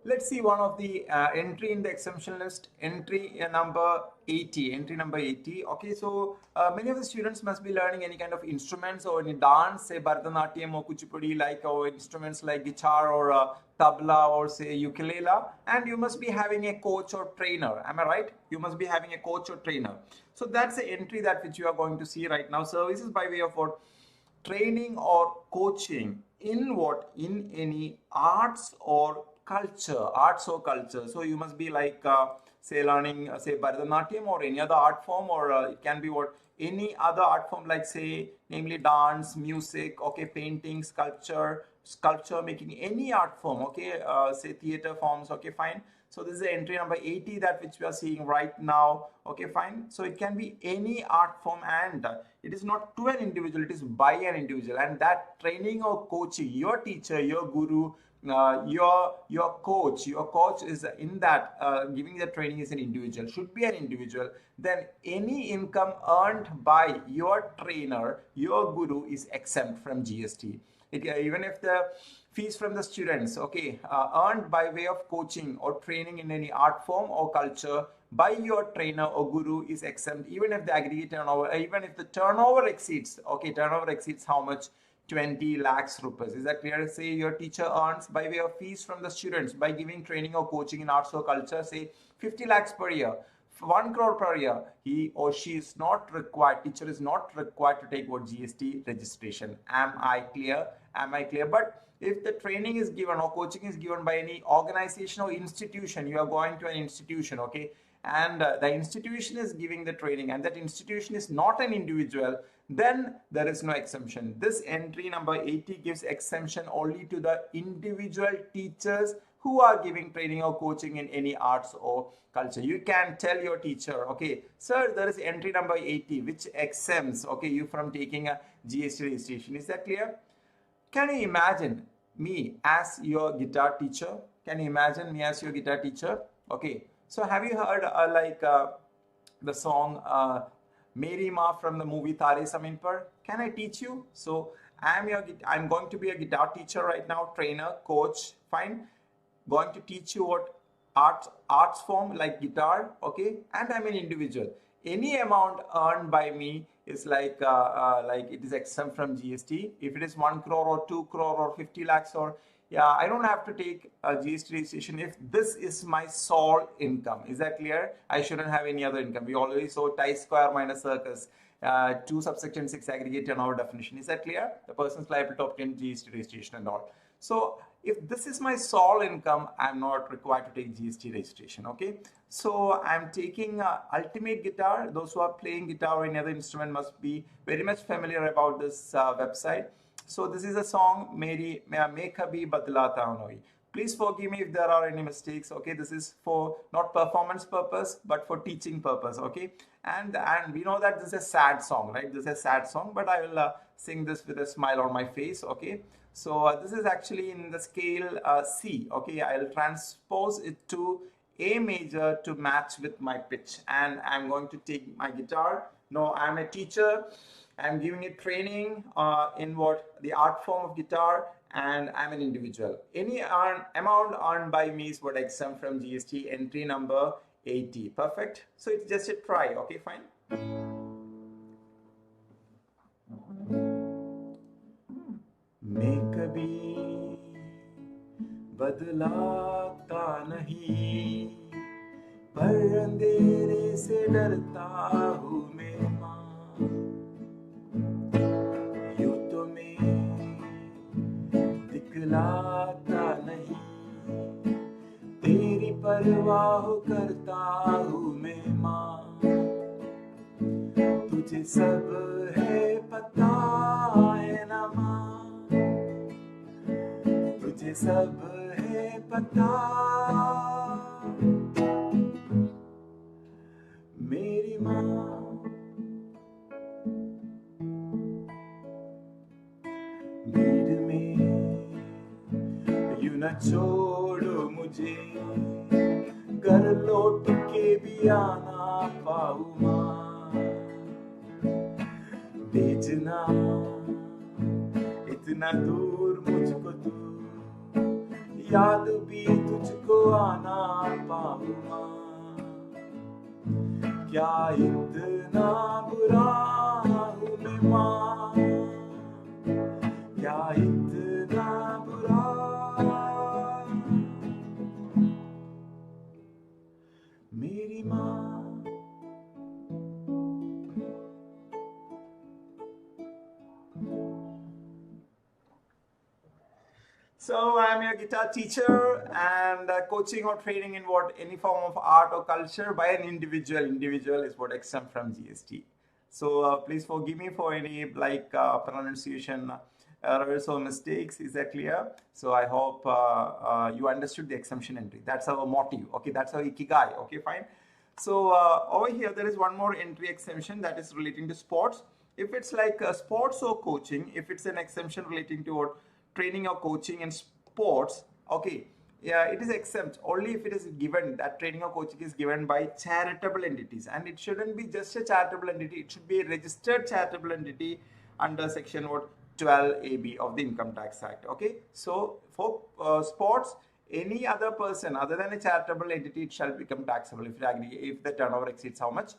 Let's see one of the entry in the exemption list, entry number 80, entry number 80. Okay, so many of the students must be learning any kind of instruments or any dance, say Bharatanatyam or Kuchipudi, like or instruments like guitar or tabla or say ukulele, and you must be having a coach or trainer. Am I right? You must be having a coach or trainer. So that's the entry that which you are going to see right now. Services by way of what? Training or coaching in what? In any arts or culture. So you must be like say learning say Bharatanatyam or any other art form, or it can be what? Any other art form, like say namely dance, music, okay, painting, sculpture making, any art form, okay, say theater forms, okay, fine. So this is the entry number 80 that which we are seeing right now. Okay, fine. So it can be any art form, and it is not to an individual, it is by an individual. And that training or coaching, your teacher, your guru, your coach is in that giving the training is an individual, should be an individual. Then any income earned by your trainer, your guru, is exempt from GST. Even if the fees from the students, okay, earned by way of coaching or training in any art form or culture by your trainer or guru, is exempt, even if the aggregate turnover, even if the turnover exceeds, okay, turnover exceeds how much? 20 lakhs rupees. Is that clear? Say your teacher earns by way of fees from the students by giving training or coaching in arts or culture, say 50 lakhs per year, 1 crore per year. He or she is not required, teacher is not required to take what? GST registration. Am I clear? Am I clear? But if the training is given or coaching is given by any organization or institution, you are going to an institution, okay, and the institution is giving the training, and that institution is not an individual, then there is no exemption. This entry number 80 gives exemption only to the individual teachers who are giving training or coaching in any arts or culture. You can tell your teacher, okay, sir, there is entry number 80 which exempts, okay, you from taking a GST registration. Is that clear? Can you imagine me as your guitar teacher? Can you imagine me as your guitar teacher? Okay. So have you heard the song Meri Ma from the movie Tare Zamin Par? Can I teach you? So I'm going to be a guitar teacher right now, trainer, coach, fine. Going to teach you what arts form like guitar, okay, and I'm an individual. Any amount earned by me is like it is exempt from GST. If it is 1 crore or 2 crore or 50 lakhs, or yeah, I don't have to take a GST registration if this is my sole income. Is that clear? I shouldn't have any other income. We already saw tie square minus circus. 2 subsection 6 aggregate turnover definition. Is that clear? The person's liable to obtain GST registration and all. So if this is my sole income, I'm not required to take GST registration. Okay. So I'm taking Ultimate Guitar. Those who are playing guitar or any other instrument must be very much familiar about this website. So this is a song, Meri Mein Kabhi Badlata Nahi. Please forgive me if there are any mistakes. Okay, this is for not performance purpose, but for teaching purpose. Okay, and we know that this is a sad song, right? This is a sad song, but I will sing this with a smile on my face. Okay, so this is actually in the scale C. Okay, I'll transpose it to A major to match with my pitch, and I'm going to take my guitar. No, I'm a teacher. I'm giving it training in what? The art form of guitar, and I'm an individual. Any amount earned by me is what exempt from GST, entry number 80. Perfect. So it's just a try. Okay, fine. मैं कभी बदलाता नहीं, पर अंधेरे से डरता हूँ मैं माँ। यूं तो मैं दिखलाता नहीं, तेरी परवाह करता हूँ मैं माँ। तुझे सब है पता है ना माँ, तुझे सब है पता। मेरी माँ भीड़ में यूं न छोड़ो मुझे, घर लौट के भी आना पाऊँ माँ। भेजना इतना दूर मुझको तू, याद भी तुझको आना पाऊंगा, क्या इतना बुरा हूँ मैं माँ, क्या इतना बुरा मेरी माँ. So I'm your guitar teacher and coaching or training in what any form of art or culture by an individual. Individual is what exempt from GST. So please forgive me for any pronunciation errors or mistakes. Is that clear? So I hope you understood the exemption entry. That's our motive. Okay, that's our ikigai. Okay, fine. So over here there is one more entry exemption that is relating to sports. If it's like sports or coaching, if it's an exemption relating to what training or coaching in sports, okay, yeah, it is exempt only if it is given, that training or coaching is given by charitable entities, and it shouldn't be just a charitable entity, it should be a registered charitable entity under section what 12AB of the Income Tax Act. Okay, so for sports, any other person other than a charitable entity, it shall become taxable if the turnover exceeds how much,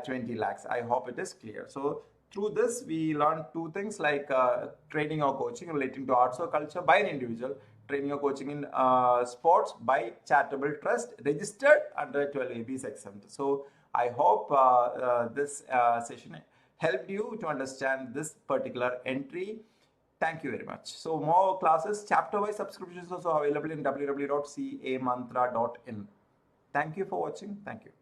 20 lakhs. I hope it is clear. So through this, we learned two things like training or coaching relating to arts or culture by an individual, training or coaching in sports by charitable trust registered under 12AB is exempt. So I hope this session helped you to understand this particular entry. Thank you very much. So more classes, chapter-wise subscriptions also available in www.camantra.in. Thank you for watching. Thank you.